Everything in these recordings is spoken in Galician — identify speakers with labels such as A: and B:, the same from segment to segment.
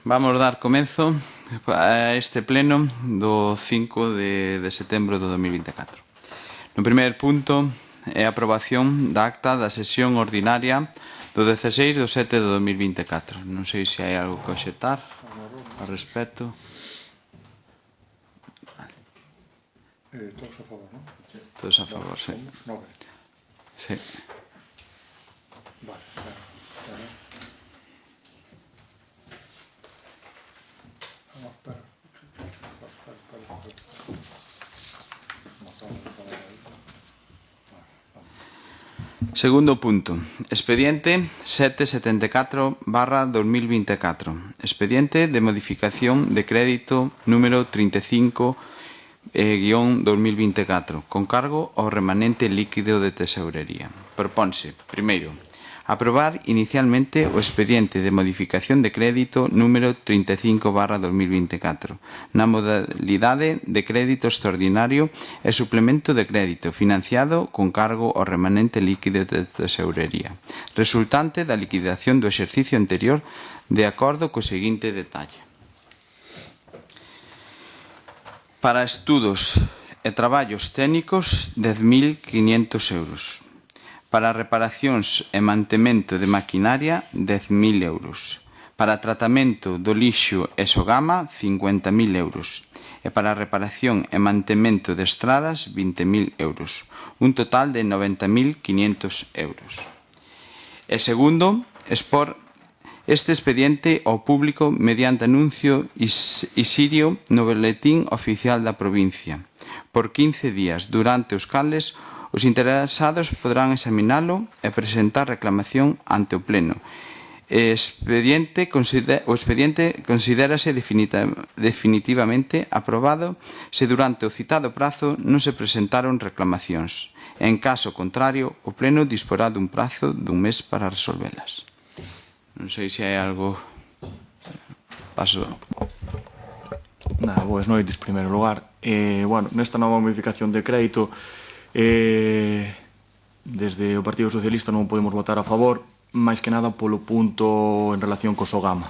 A: Vamos dar comenzo a este pleno do 5 de setembro do 2024. No primeiro punto é a aprobación da acta da sesión ordinaria do 16 do 7 do 2024. Non sei se hai algo que obxectar ao respecto.
B: Todos a favor, non?
A: Todos a favor, sí.
B: Somos 9.
A: Sí.
B: Vale,
A: Segundo punto. Expediente 774/2024. Expediente de modificación de crédito número 35-2024, con cargo ao remanente líquido de tesourería. Proponse, primeiro, aprobar inicialmente o expediente de modificación de crédito número 35/2024 na modalidade de crédito extraordinario e suplemento de crédito financiado con cargo ao remanente líquido de tesourería, resultante da liquidación do exercicio anterior de acordo co seguinte detalle. Para estudos e traballos técnicos, 10.500 euros. Para reparacións e mantemento de maquinaria, 10.000 euros. Para tratamento do lixo e sogama, 50.000 euros. E para reparación e mantemento de estradas, 20.000 euros. Un total de 90.500 euros. E segundo, expor este expediente ao público mediante anuncio isirio no boletín oficial da provincia, por 15 días, durante os cales os interesados poderán examinalo e presentar reclamación ante o Pleno. O expediente considérase definitivamente aprobado se durante o citado prazo non se presentaron reclamacións. En caso contrario, o Pleno disporá dun prazo dun mes para resolvelas. Non sei se hai algo... Paso...
C: Boas noites, en primeiro lugar. Nesta nova modificación de crédito, desde o Partido Socialista non podemos votar a favor, máis que nada polo punto en relación co Sogama.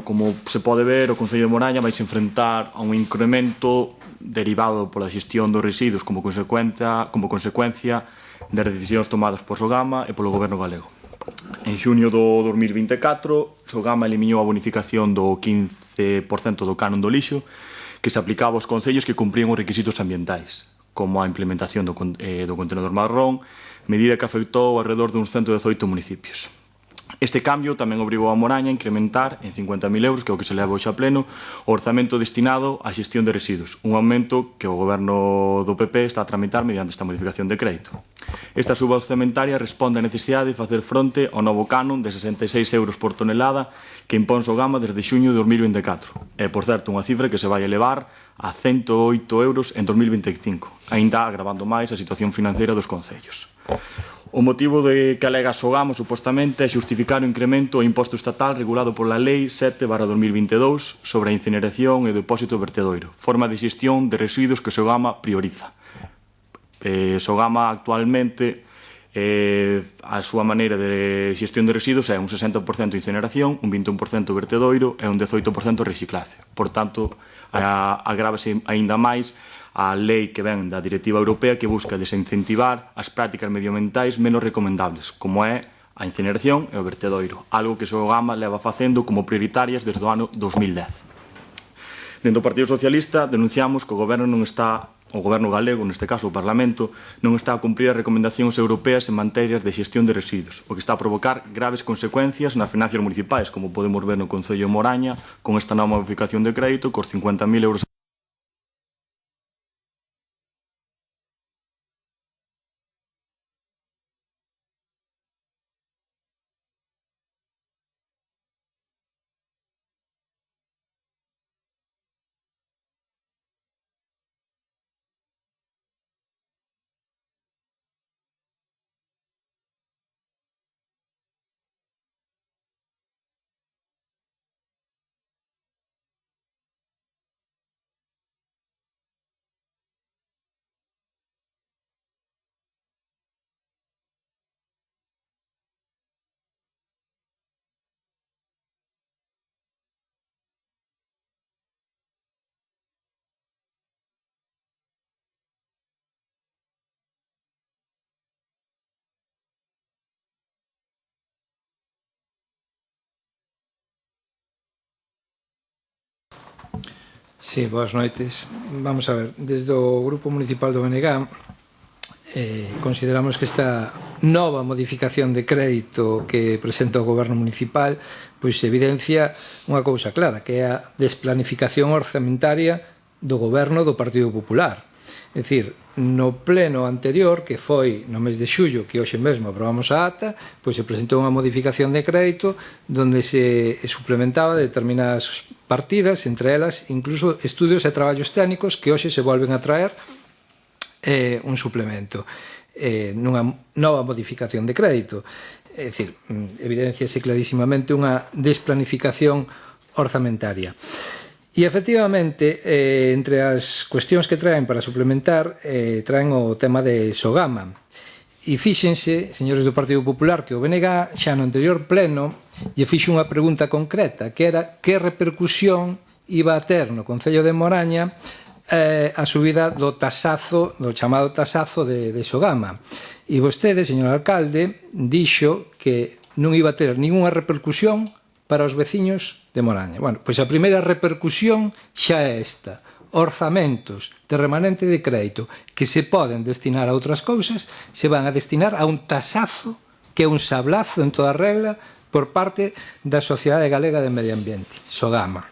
C: Como se pode ver, o Concello de Moraña vai se enfrentar a un incremento derivado pola xestión dos residuos como consecuencia das decisións tomadas por Sogama e polo Goberno galego. En xuño do 2024, Sogama eliminou a bonificación do 15% do canon do lixo que se aplicaba aos concellos que cumprían os requisitos ambientais, como a implementación do contenedor marrón, medida que afectou alrededor de uns 118 municipios. Este cambio tamén obrigou a Moraña a incrementar en 50.000 euros, que é o que se leva hoxe a pleno, o orzamento destinado á xestión de residuos, un aumento que o Goberno do PP está a tramitar mediante esta modificación de crédito. Esta suba orzamentaria responde á necesidade de facer fronte ao novo canon de 66 euros por tonelada que impón Sogama desde xuño de 2024. É, por certo, unha cifra que se vai elevar a 108 euros en 2025, aínda agravando máis a situación financeira dos concellos. O motivo de que alega Sogama, supostamente, é xustificar o incremento do imposto estatal regulado pola Lei 7/2022 sobre a incineración e o depósito vertedoiro, forma de xestión de residuos que Sogama prioriza. Sogama actualmente, a súa maneira de xestión de residuos é un 60% incineración, un 21% vertedoiro e un 18% reciclaje. Por tanto, agrávase aínda máis a lei que ven da Directiva Europea que busca desincentivar as prácticas medioambientais menos recomendables, como é a incineración e o vertedoiro, algo que Sogama leva facendo como prioritarias desde o ano 2010. Dentro do Partido Socialista denunciamos que o Goberno galego, neste caso o Parlamento, non está a cumprir as recomendacións europeas en materias de xestión de residuos, o que está a provocar graves consecuencias nas finanzas municipais, como podemos ver no Concello de Moraña, con esta nova modificación de crédito, cos 50.000 euros
D: Sí, boas noites. Vamos a ver, desde o Grupo Municipal do BNG consideramos que esta nova modificación de crédito que presenta o Goberno Municipal pois evidencia unha cousa clara, que é a desplanificación orzamentaria do Goberno do Partido Popular. É dicir, no pleno anterior, que foi no mes de xullo, que hoxe mesmo aprobamos a ata, pois se presentou unha modificación de crédito onde se suplementaba determinadas partidas, entre elas incluso estudios e traballos técnicos que hoxe se volven a traer un suplemento nunha nova modificación de crédito. É dicir, evidenciase clarísimamente unha desplanificación orzamentaria. E, efectivamente, entre as cuestións que traen para suplementar, traen o tema de Sogama. E fíxense, señores do Partido Popular, que o BNG xa no anterior pleno lle fixo unha pregunta concreta, que era que repercusión iba a ter no Concello de Moraña a subida do tasazo, do chamado tasazo de Sogama. E vostede, señor alcalde, dixo que non iba a ter ninguna repercusión para os veciños de Moraña. Bueno, pois a primeira repercusión xa é esta. Orzamentos de remanente de crédito que se poden destinar a outras cousas se van a destinar a un tasazo que é un sablazo en toda regla por parte da Sociedade Galega de Medio Ambiente, Sogama.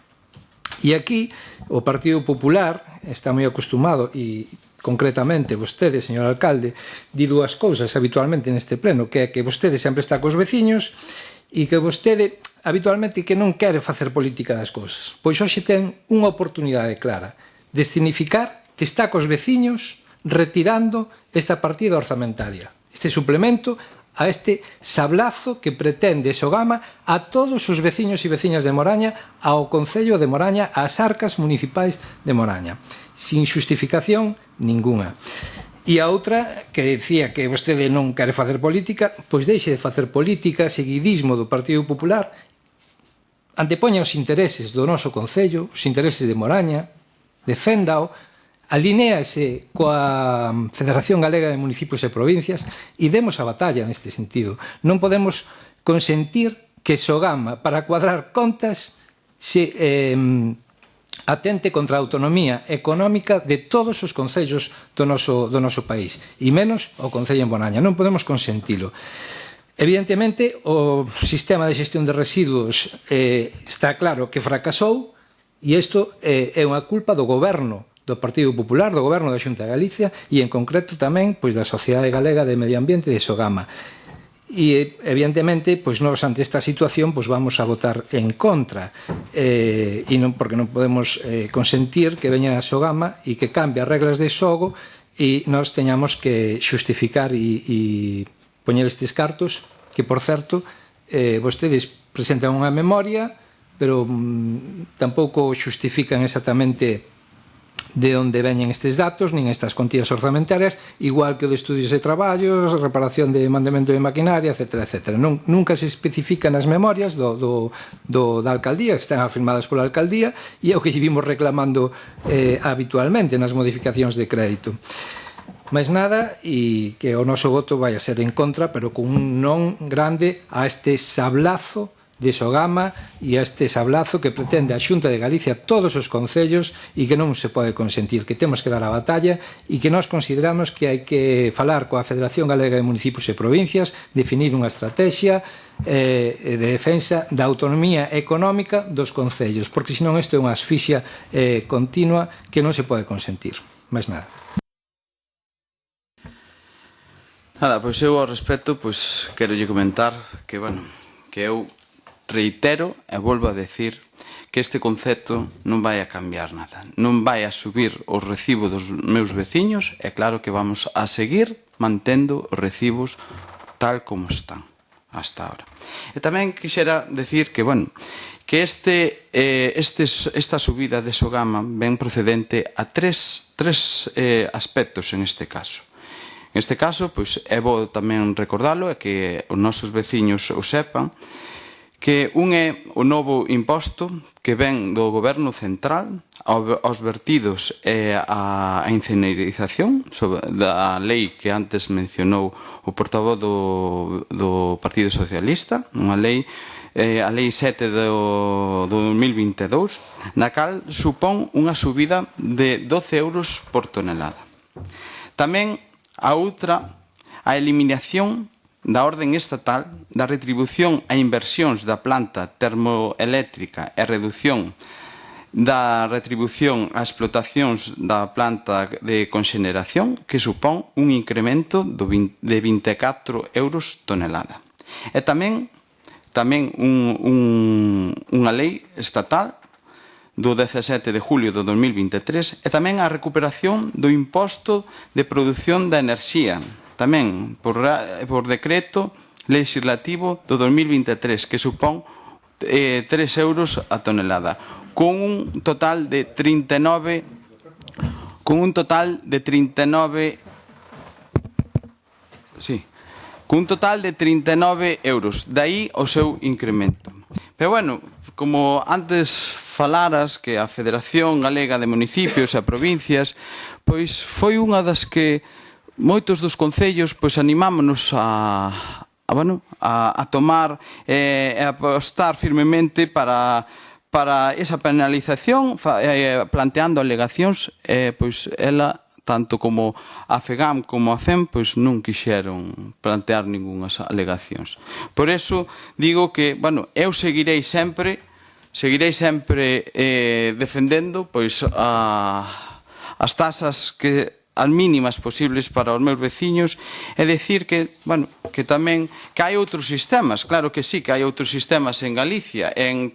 D: E aquí o Partido Popular está moi acostumado e concretamente vostede, señor alcalde, di dúas cousas habitualmente neste pleno, que é que vostede sempre está cos veciños e que vostede habitualmente que non quere facer política das cousas. Pois hoxe ten unha oportunidade clara de significar que está cos veciños retirando esta partida orzamentaria, este suplemento a este sablazo que pretende Sogama a todos os veciños e veciñas de Moraña, ao Concello de Moraña, ás arcas municipais de Moraña, sin xustificación ninguna. E a outra, que decía que vostede non quere facer política, pois deixe de facer política, seguidismo do Partido Popular, antepoña os intereses do noso Concello, os intereses de Moraña, deféndao, alinéase coa Federación Galega de Municipios e Provincias e demos a batalla neste sentido. Non podemos consentir que Sogama, para cuadrar contas, se atente contra a autonomía económica de todos os concellos do noso país, e menos o Concello en Moraña. Non podemos consentilo. Evidentemente, o sistema de xestión de residuos está claro que fracasou, e isto é unha culpa do goberno do Partido Popular, do Goberno da Xunta de Galicia e, en concreto, tamén pois da Sociedade Galega de Medio Ambiente de Sogama. E, evidentemente, pois nós, ante esta situación, pois vamos a votar en contra, e non, porque non podemos consentir que veña a Sogama e que cambie as reglas de xogo e nós teñamos que xustificar e poñer estes cartos, que, por certo, vostedes presentan unha memoria, pero tampouco xustifican exactamente de onde veñen estes datos, nin estas contías orzamentarias, igual que o de estudios de traballos, reparación de mandamento de maquinaria, etc. etc. Nunca se especifican as memorias da alcaldía, que están afirmadas pola alcaldía, e é o que vimos reclamando habitualmente nas modificacións de crédito. Mais nada, e que o noso voto vai a ser en contra, pero con un non grande a este sablazo de Sogama e a este sablazo que pretende a Xunta de Galicia todos os concellos e que non se pode consentir, que temos que dar a batalla e que nós consideramos que hai que falar coa Federación Galega de Municipios e Provincias, definir unha estrategia de defensa da autonomía económica dos concellos, porque senón isto é unha asfixia continua que non se pode consentir. Mais nada.
A: Nada, pois eu ao respecto, pois quero lle comentar que, bueno, que eu reitero e volvo a decir que este concepto non vai a cambiar nada, non vai a subir o recibo dos meus veciños, e claro que vamos a seguir mantendo os recibos tal como están hasta ahora. E tamén quixera decir que, bueno, que esta subida de Sogama ven procedente a tres aspectos en este caso. En este caso, pois, é bo tamén recordalo e que os nosos veciños o sepan, que un é o novo imposto que ven do Goberno Central aos vertidos e a incinerización da lei que antes mencionou o portavoz do Partido Socialista, unha lei a Lei 7 do 2022, na cal supón unha subida de 12 euros por tonelada. Tamén a outra, a eliminación da orden estatal da retribución a inversións da planta termoeléctrica e reducción da retribución a explotacións da planta de conxeneración, que supón un incremento de 24 euros tonelada. E tamén unha lei estatal do 17 de julio do 2023 e tamén a recuperación do imposto de produción da enerxía, tamén por decreto legislativo do 2023, que supón 3 euros a tonelada, con un total de 39 euros, dai o seu incremento. Pero bueno, como antes falaras que a Federación Galega de Municipios e Provincias, pois foi unha das que moitos dos concellos pois animámonos a tomar e apostar firmemente para esa penalización, planteando alegacións, pois ela, tanto como a FEGAM como a FEM, pois non quixeron plantear ningunhas alegacións. Por eso digo que, eu seguirei sempre defendendo pois as tasas as mínimas posibles para os meus veciños e decir que tamén que hai outros sistemas, claro que sí, que hai outros sistemas en Galicia, en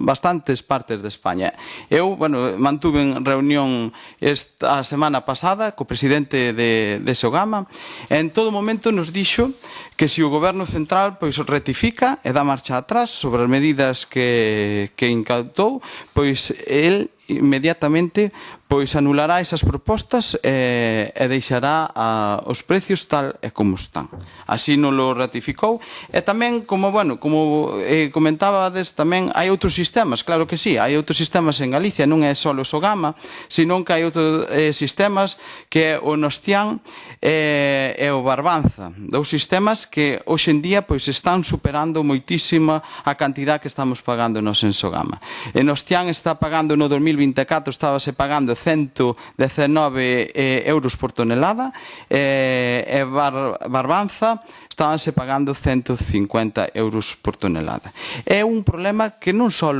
A: bastantes partes de España. Eu, mantuve reunión esta semana pasada co presidente de Sogama e en todo momento nos dixo que se o Goberno Central pois rectifica e dá marcha atrás sobre as medidas que incautou, pois el inmediatamente pois anulará esas propostas e deixará os precios tal e como están. Así non lo ratificou. E tamén, como comentabades, tamén hai outros sistemas, claro que sí, hai outros sistemas en Galicia, non é só o Sogama, senón que hai outros sistemas que é o Nostián e o Barbanza, dous sistemas que hoxe en día pois están superando moitísima a cantidad que estamos pagando nos en Sogama. E Nostián está pagando no 2024, estábase pagando 119 euros por tonelada e Barbanza estabanse pagando 150 euros por tonelada. É un problema que non só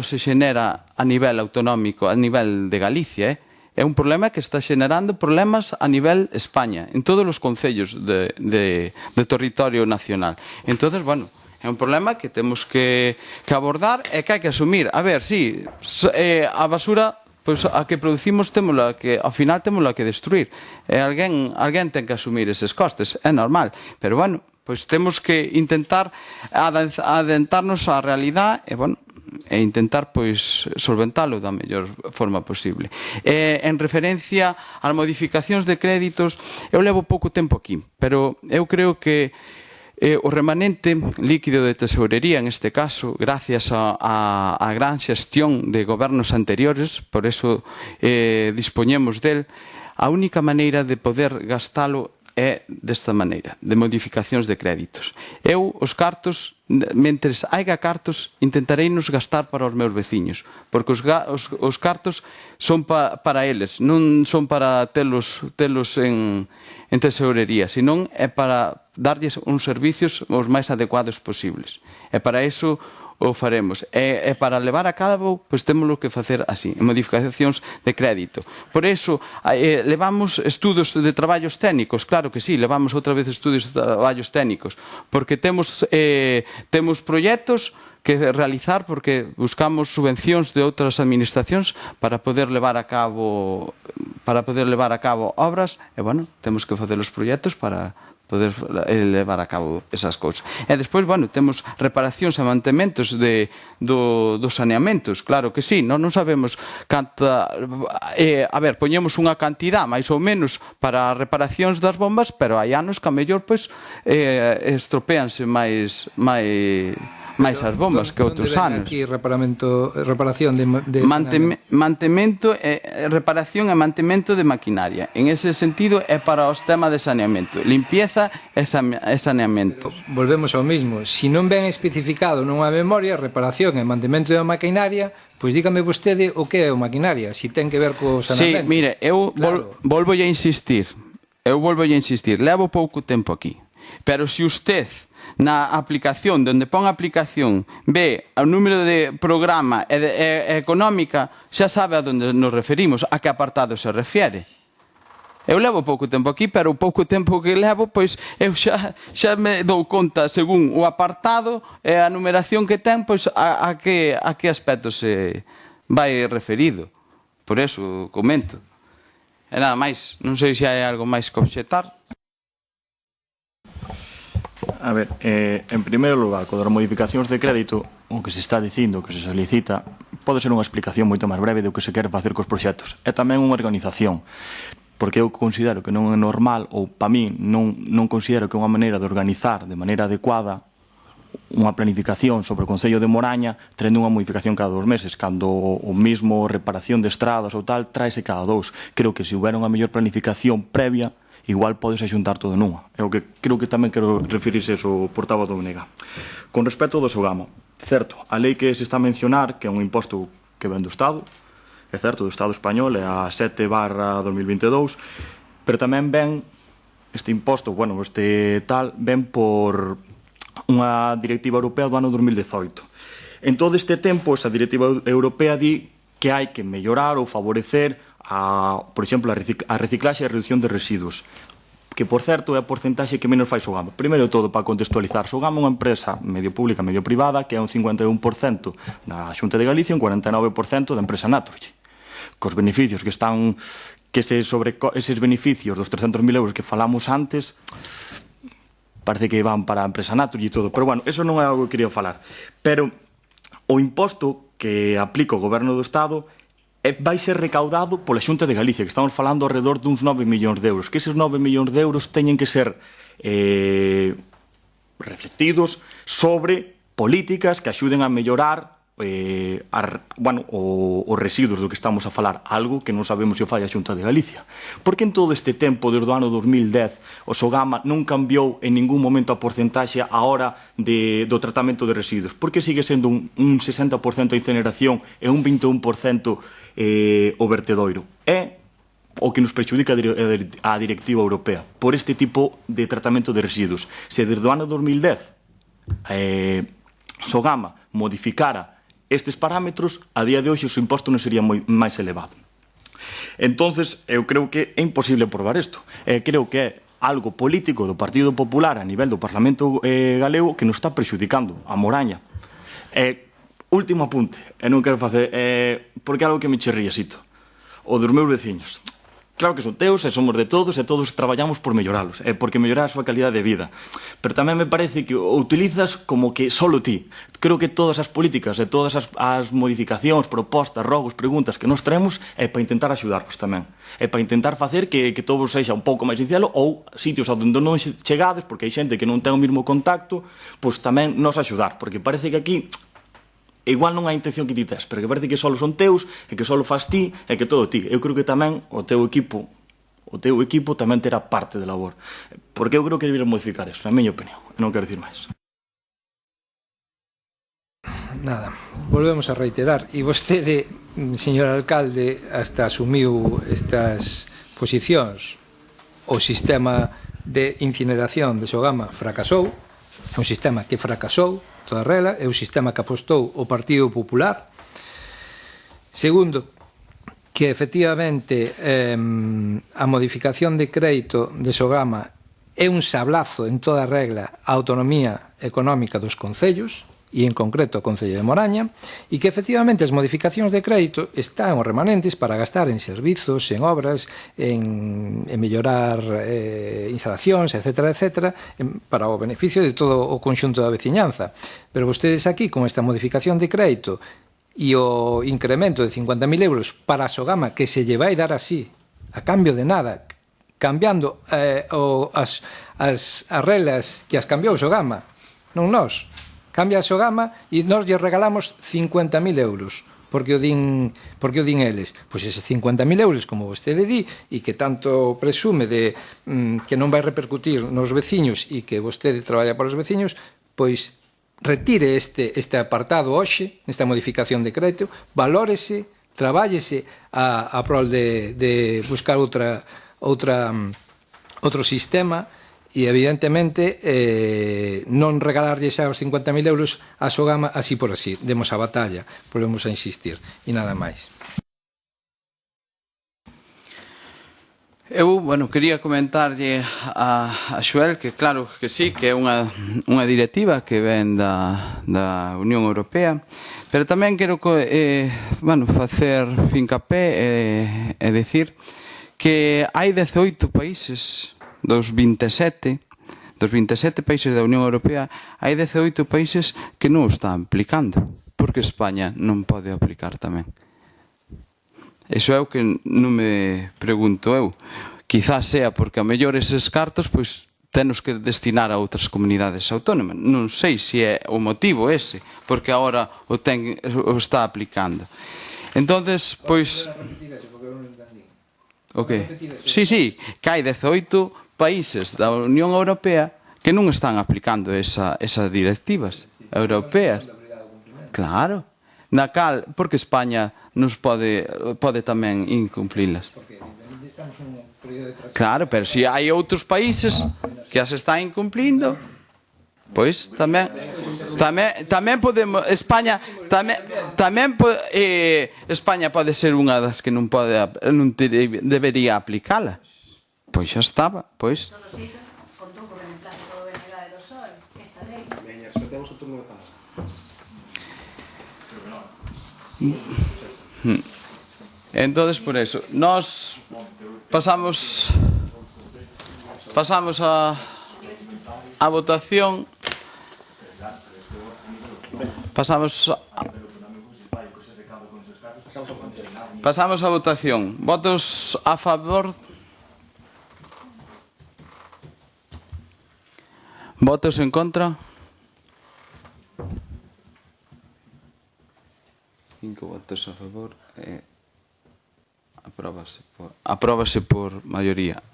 A: se xenera a nivel autonómico, a nivel de Galicia, é un problema que está xenerando problemas a nivel España, en todos os concellos de territorio nacional. Entón, é un problema que temos que abordar e que hai que asumir. A ver, sí, a basura pois a que producimos ao final témola que destruir. E alguén ten que asumir eses costes, é normal. Pero, pois temos que intentar adentrarnos á realidade e intentar pois solventalo da mellor forma posible. En referencia ás modificacións de créditos, eu levo pouco tempo aquí, pero eu creo que o remanente líquido de tesorería, en este caso, gracias á gran xestión de gobernos anteriores, por eso dispoñemos del, a única maneira de poder gastalo é desta maneira, de modificacións de créditos. Eu, os cartos, mentres haiga cartos, intentarei nos gastar para os meus veciños, porque os cartos son para eles, non son para telos en tesorería, senón é para darlles uns servicios os máis adecuados posibles. E para iso o faremos. E para levar a cabo, pois temos que facer así, modificacións de crédito. Por iso, levamos estudos de traballos técnicos, claro que sí, levamos outra vez estudos de traballos técnicos, porque temos proxectos que realizar, porque buscamos subvencións de outras administracións para poder levar a cabo obras, e, temos que facer os proxectos para poder levar a cabo esas cousas. E despois, temos reparacións e mantementos dos saneamentos, claro que sí, non sabemos canta... A ver, poñemos unha cantidad máis ou menos para reparacións das bombas, pero hai anos que a mellor, pois, estropéanse máis máis as bombas que outros anos.
D: Aquí reparación de
A: reparación e mantemento de maquinaria. En ese sentido é para os temas de saneamento, limpieza e saneamento.
D: Volvemos ao mismo. Si non ben especificado nunha memoria, reparación e mantemento da maquinaria, pois dígame vostede o que é o maquinaria, si ten que ver co saneamento.
A: Sí, mire, eu volvo a insistir. Levo pouco tempo aquí. Pero se usted na aplicación, onde pon aplicación, ve o número de programa e económica, xa sabe a onde nos referimos, a que apartado se refiere. Eu levo pouco tempo aquí, pero o pouco tempo que levo, pois eu xa me dou conta, según o apartado e a numeración que ten, pois a que aspecto se vai referido. Por eso comento. E nada máis, non sei se hai algo máis que obxetar.
C: A ver, en primeiro lugar, co das modificacións de crédito, o que se está dicindo, que se solicita, pode ser unha explicación moito máis breve do que se quere facer cos proxectos. É tamén unha organización, porque eu considero que non é normal, ou para mí non considero que é unha maneira de organizar de maneira adecuada unha planificación sobre o Concello de Moraña trendo unha modificación cada 2 meses, cando o mismo reparación de estradas ou tal traese cada 2. Creo que se houbera unha mellor planificación previa, igual podes xuntar todo nunha. É o que creo que tamén quero referirse o portavoz do BNG. Con respecto do Sogama, certo, a lei que se está a mencionar, que é un imposto que ven do Estado, é certo, do Estado español, é a 7/2022, pero tamén ven este imposto, bueno, este tal, ven por unha directiva europea do ano 2018. En todo este tempo, esa directiva europea di que hai que mellorar ou favorecer por exemplo, a reciclaxe e a reducción de residuos, que, por certo, é a porcentaxe que menos fai Sogama. Primeiro de todo, para contextualizar, Sogama é unha empresa medio pública, medio privada, que é un 51% da Xunta de Galicia e un 49% da empresa Naturgy. Cos beneficios que están, eses beneficios dos 300.000 euros que falamos antes, parece que van para a empresa Naturgy e todo. Pero, bueno, eso non é algo que quería falar. Pero o imposto que aplica o Goberno do Estado vai ser recaudado pola Xunta de Galicia, que estamos falando alrededor duns 9 millóns de euros, que eses 9 millóns de euros teñen que ser reflectidos sobre políticas que axuden a mellorar os residuos do que estamos a falar, algo que non sabemos se o fai a Xunta de Galicia. Porque en todo este tempo, desde o ano 2010, o Sogama non cambiou en ningún momento a porcentaxe a hora do tratamento de residuos? Porque sigue sendo un 60% a incineración e un 21% o vertedoiro? É o que nos perxudica a directiva europea por este tipo de tratamento de residuos. Se desde o ano 2010 Sogama modificara estes parámetros, a día de hoxe o seu imposto non sería máis elevado. Entonces, eu creo que é imposible aprobar isto. Creo que é algo político do Partido Popular a nivel do Parlamento galego que nos está prexudicando a Moraña. Último apunte, e non quero facer, porque é algo que me chirría, Sito, o dos meus veciños. Claro que son teus e somos de todos e todos traballamos por melloralos, porque mellorar a súa calidad de vida. Pero tamén me parece que o utilizas como que solo ti. Creo que todas as políticas e todas as modificacións, propostas, rogos, preguntas que nos traemos é para intentar axudarvos tamén. É para intentar facer que todo sexa un pouco máis sincero ou sitios onde non chegades, porque hai xente que non ten o mesmo contacto, pois tamén nos axudar, porque parece que aquí igual non hai intención que ti tes, pero que parece que só son teus e que só faz ti e que todo ti. Eu creo que tamén o teu equipo tamén terá parte de labor, porque eu creo que deberían modificar eso, na miña opinión, e non quero dicir máis.
D: Nada, volvemos a reiterar, e vostede, señor alcalde, hasta asumiu estas posicións. O sistema de incineración de Sogama fracasou, é un sistema que fracasou, toda regla, é o sistema que apostou o Partido Popular. Segundo, que efectivamente a modificación de crédito de Sogama é un sablazo en toda regla a autonomía económica dos concellos, e en concreto o Concello de Moraña, e que efectivamente as modificacións de crédito están os remanentes para gastar en servizos, en obras, en mellorar instalacións, etc., para o beneficio de todo o conxunto da veciñanza. Pero vostedes aquí, con esta modificación de crédito e o incremento de 50.000 euros para a Sogama, que se lle vai dar así, a cambio de nada, cambiando as reglas que as cambiou Sogama, non nós, cambia a Sogama e nós lle regalamos 50.000 euros. Porque o din eles. Pois eses 50.000 euros, como vostede di, e que tanto presume de que non vai repercutir nos veciños e que vostede traballa para os veciños, pois retire este apartado hoxe, nesta modificación de crédito, valórese, trabállese a prol de buscar outro sistema e, evidentemente, non regalarlles aos 50.000 euros a Sogama así por así. Demos a batalla, volvemos a insistir, e nada máis.
A: Eu, quería comentarlle a Xoel que claro que sí, que é unha directiva que ven da Unión Europea, pero tamén quero facer fincapé e dicir que hai 18 países dos 27 países da Unión Europea, hai 18 países que non o están aplicando, porque España non pode aplicar tamén. Iso é o que non me pregunto eu. Quizás sea porque a mellor eses cartos pois tenos que destinar a outras comunidades autónomas. Non sei se é o motivo ese, porque agora o está aplicando. Entonces, pois... Ok. Sí, que hai 18 países da Unión Europea que non están aplicando esas directivas europeas. Claro. Na cal, porque España nos pode tamén incumplilas. Claro, pero se hai outros países que as están incumplindo, pois tamén podemos, España pode ser unha das que non debería aplicala. Pois xa estaba, pois.
E: Contou co beneplácito do BNG e do Sol, esta lei.
B: Veña, respetemos o turno de cada.
A: Entonces, por eso, nós pasamos a votación. Pasamos a votación. Votos a favor. Votos en contra. 5 votos a favor. Apróbase por maioría.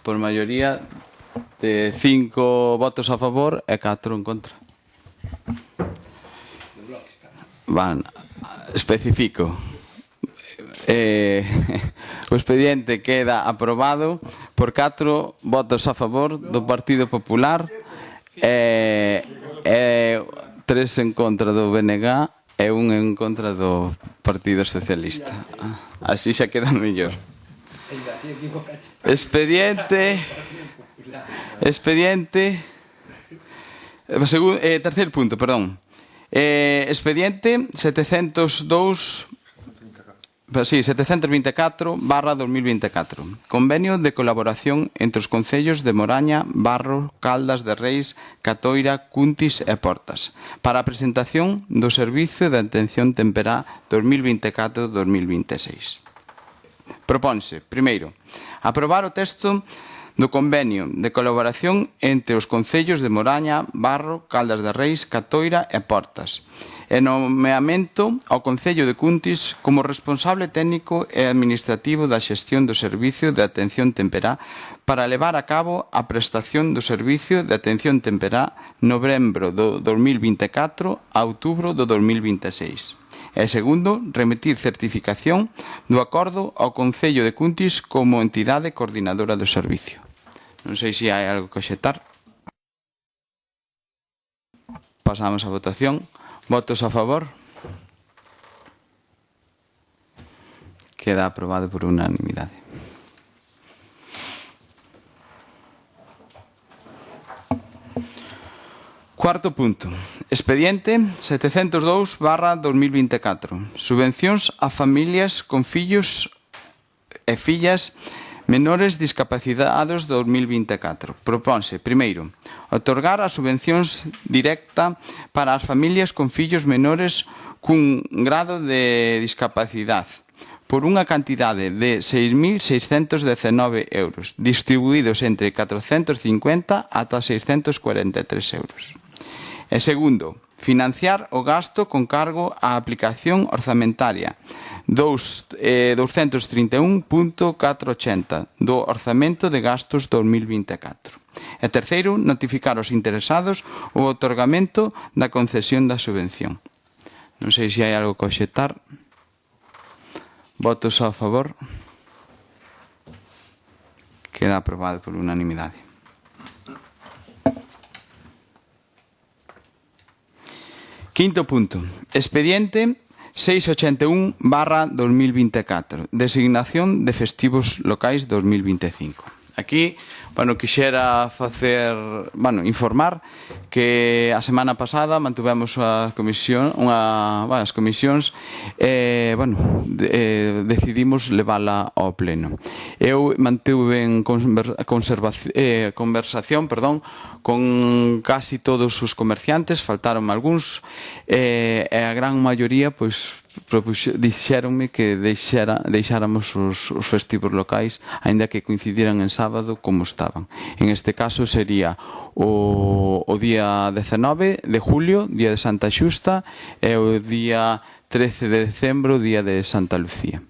A: Por maioría de 5 votos a favor e 4 en contra. Especifico. O expediente queda aprobado por 4 votos a favor do Partido Popular e 3 en contra do BNG e 1 en contra do Partido Socialista. Así xa queda mellor. Terceiro punto, perdón. Expediente 724/2024, convenio de colaboración entre os concellos de Moraña, Barro, Caldas de Reis, Catoira, Cuntis e Portas para a presentación do Servicio de Atención Temperá 2024-2026. Propónse, primeiro, aprobar o texto do convenio de colaboración entre os concellos de Moraña, Barro, Caldas de Reis, Catoira e Portas, e nomeamento ao Concello de Cuntis como responsable técnico e administrativo da xestión do Servicio de Atención Temperá para levar a cabo a prestación do Servicio de Atención Temperá novembro do 2024 a outubro do 2026. E segundo, remitir certificación do acordo ao Concello de Cuntis como entidade coordinadora do servicio. Non sei se hai algo que obxectar. Pasamos a votación. Votos a favor. Queda aprobado por unanimidade. Cuarto punto. Expediente 702/2024. Subvencións a familias con fillos e fillas menores discapacitados 2024. Propónse, primeiro, otorgar as subvencións directa para as familias con fillos menores cun grado de discapacidade, por unha cantidade de 6.619 euros, distribuídos entre 450 ata 643 euros. E segundo, financiar o gasto con cargo á aplicación orzamentaria 231.480 do Orzamento de Gastos 2024. E terceiro, notificar aos interesados o outorgamento da concesión da subvención. Non sei se hai algo que obxectar. Votos a favor. Queda aprobado por unanimidade. Quinto punto. Expediente 681/2024. Designación de festivos locais 2025. Aquí, quixera informar que a semana pasada mantuvemos as comisións decidimos levala ao pleno. Eu mantuve en conversación con casi todos os comerciantes, faltaron algúns, e a gran maioría dixéronme que deixáramos os festivos locais, aínda que coincidiran en sábado como estaban. En este caso sería o día 19 de julio, día de Santa Xusta, e o día 13 de decembro, día de Santa Lucía.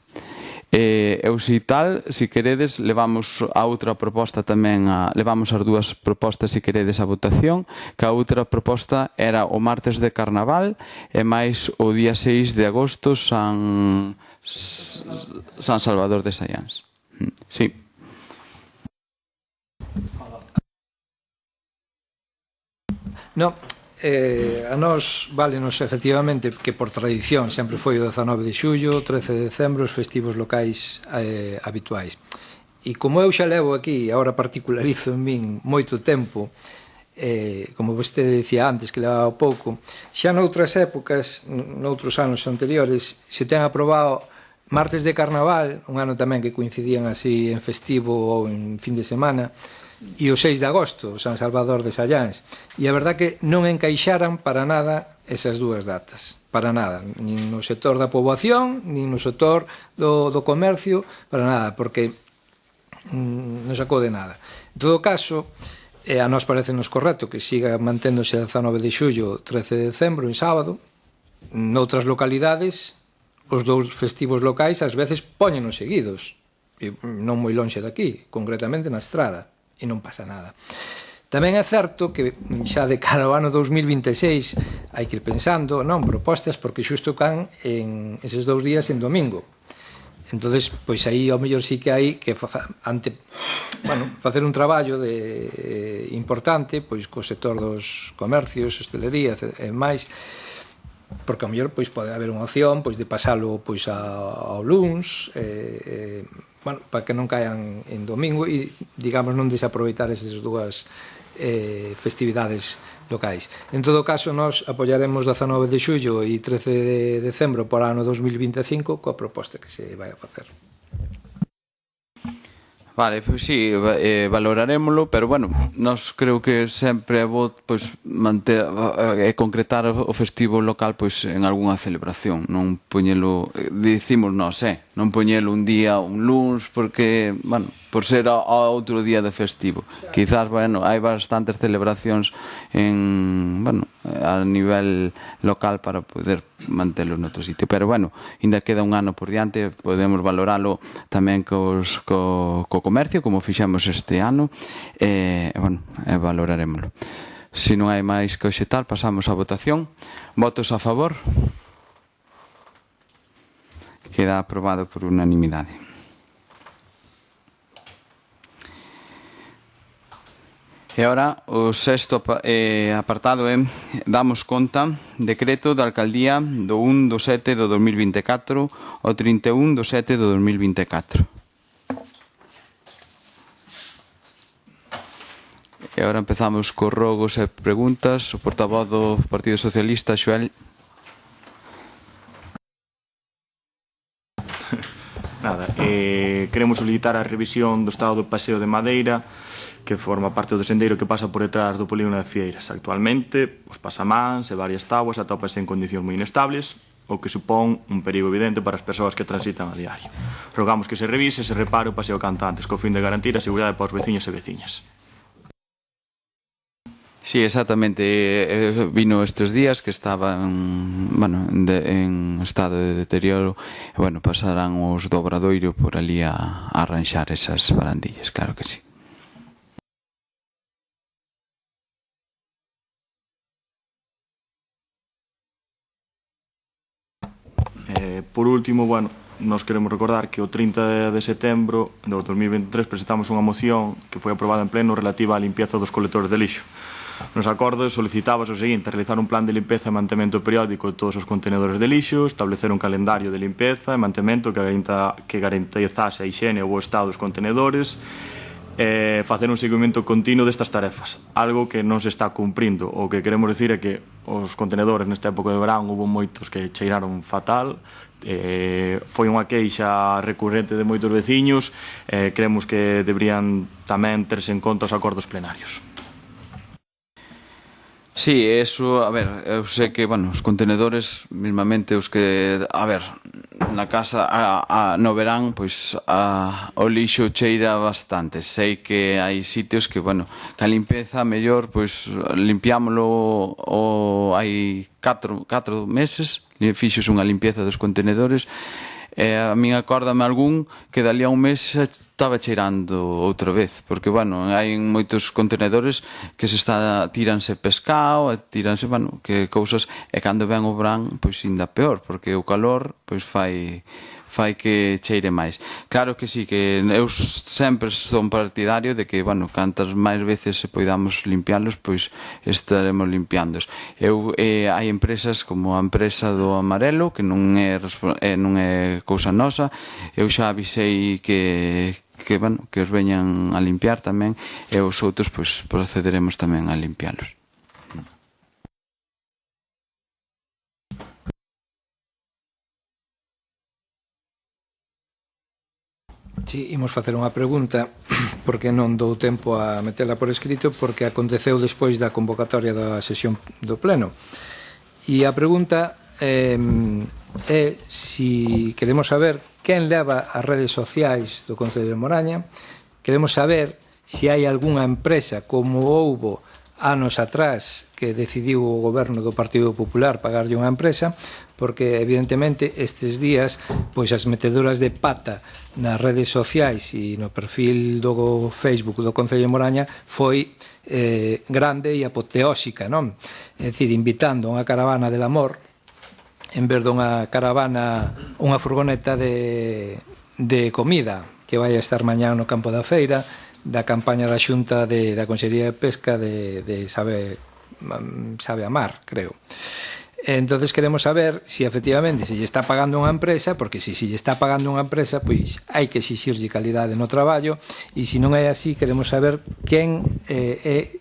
A: Eu, se tal, se queredes, levamos a outra proposta tamén, levamos as dúas propostas, se queredes, a votación, que a outra proposta era o martes de Carnaval e máis o día 6 de agosto, San Salvador de Sayáns. Sí.
D: No, a nós válenos efectivamente que por tradición sempre foi o 19 de xullo, 13 de decembro, os festivos locais habituais. E como eu xa levo aquí, agora particularizo en min moito tempo, como vostede dicía antes que levaba pouco, xa noutras épocas, noutros anos anteriores, se ten aprobado martes de Carnaval, un ano tamén que coincidían así en festivo ou en fin de semana, e o 6 de agosto, San Salvador de Sayáns. E a verdad que non encaixaran para nada esas dúas datas, para nada, nin no sector da poboación, nin no sector do comercio, para nada, porque non sacou de nada. En todo caso, a nós parecenos correcto que siga manténdose 19 de xullo, 13 de decembro, en sábado. Noutras localidades, os dous festivos locais ás veces póñenos seguidos, non moi lonxe daqui, concretamente na Estrada, e non pasa nada. Tamén é certo que xa de cara ao ano 2026 hai que ir pensando, propostas, porque xusto can en eses 2 días en domingo. Entonces, pois aí ao mellor sí que hai que facer un traballo importante pois co sector dos comercios, hostelería e máis, porque ao mellor pois pode haber unha opción pois de pasalo pois ao luns, para que non caian en domingo e, digamos, non desaproveitar esas dúas festividades locais. En todo caso, nós apoiaremos 19 de xullo e 13 de decembro para o ano 2025 coa proposta que se vai a facer.
A: Vale, pois sí, valorarémolo, pero nós creo que sempre é bo manter e concretar o festivo local en algunha celebración, non poñelo, dicimos nós, non poñelo un día, un luns, porque, por ser a outro día de festivo. Quizás, hai bastantes celebracións a nivel local para poder mantelo noutro sitio, pero ainda queda un ano por diante, podemos valoralo tamén co comercio, como fixemos este ano, e valorarémoslo. Se non hai máis que obxectar, pasamos á votación. Votos a favor? Queda aprobado por unanimidade. E agora o sexto apartado é damos conta decreto da Alcaldía do 1 do 7 do 2024 ao 31 do 7 do 2024. E agora empezamos cos rogos e preguntas. O portavoz do Partido Socialista, Xoel.
C: Queremos solicitar a revisión do estado do Paseo de Madeira, que forma parte do sendeiro que pasa por detrás do polígono de Fieiras. Actualmente, os pasamáns e varias táboas atópanse en condicións moi inestables o que supón un perigo evidente para as persoas que transitan a diario. Rogamos que se revise e se repare o paseo canto antes, co fin de garantir a seguridade para os veciños e veciñas.
A: Sí, exactamente. Vino estes días que estaban, bueno, en estado de deterioro e, bueno, pasarán os do Obradoiro por ali a arranxar esas barandillas, claro que sí.
C: Por último, bueno, nos queremos recordar que o 30 de setembro do 2023 presentamos unha moción que foi aprobada en pleno relativa á limpieza dos colectores de lixo. Nos acordos solicitábase o seguinte: realizar un plan de limpeza e mantemento periódico de todos os contenedores de lixo, establecer un calendario de limpeza e mantemento que garantizase a higiene e o bo estado dos contenedores, facer un seguimento continuo destas tarefas, algo que non se está cumprindo. O que queremos dicir é que os contenedores nesta época de verán houve moitos que cheiraron fatal, foi unha queixa recurrente de moitos veciños, creemos que deberían tamén terse en conta os acordos plenarios.
A: Sí, eso, a ver, eu sei que, bueno, os contenedores, mismamente os que, a ver, na casa no verán, pois o lixo cheira bastante. Sei que hai sitios que, bueno, que a limpeza mellor, pois limpiámolo hai 4 meses, fixos unha limpieza dos contenedores. A min acórdame algún que dali a un mes estaba cheirando outra vez, porque, bueno, hai moitos contenedores que tíranse pescado, tíranse, bueno, que cousas, e cando ven o verán, pois ainda peor, porque o calor, pois fai que cheire máis. Claro que sí, que eu sempre son partidario de que, bueno, cantas máis veces se poidamos limpiarlos, pois estaremos limpiándoos. Hai empresas como a empresa do Amarelo, que non é cousa nosa. Eu xa avisei que bueno, que os veñan a limpiar tamén, e os outros, pois, procederemos tamén a limpiarlos.
D: Si, imos facer unha pregunta, porque non dou tempo a metela por escrito, porque aconteceu despois da convocatoria da sesión do Pleno. E a pregunta é si queremos saber quen leva as redes sociais do Concello de Moraña, queremos saber se hai algunha empresa, como houbo anos atrás, que decidiu o goberno do Partido Popular pagarlle unha empresa, porque evidentemente estes días pois as metedoras de pata nas redes sociais e no perfil do Facebook do Concello de Moraña foi grande e apoteósica, non? É dicir, invitando a unha caravana del amor en vez dunha caravana, unha furgoneta de comida que vai a estar mañá no campo da feira da campaña da Xunta da Consellería de Pesca de Sabe a Mar, creo. Entonces queremos saber se efectivamente se lle está pagando unha empresa, porque se lle está pagando unha empresa, pois hai que exixirlle calidade no traballo, e se non é así, queremos saber quen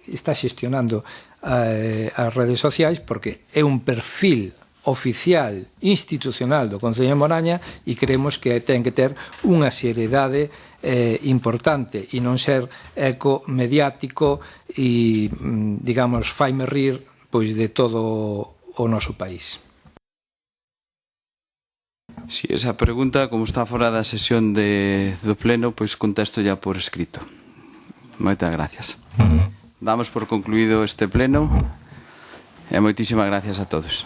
D: está xestionando as redes sociais, porque é un perfil oficial, institucional do Concello de Moraña, e creemos que ten que ter unha seriedade importante e non ser eco mediático e, digamos, faime rir pois de todo o noso país.
A: Si, esa pregunta, como está fora da sesión do Pleno, pois contesto ya por escrito. Moitas gracias. Damos por concluído este Pleno e moitísimas gracias a todos.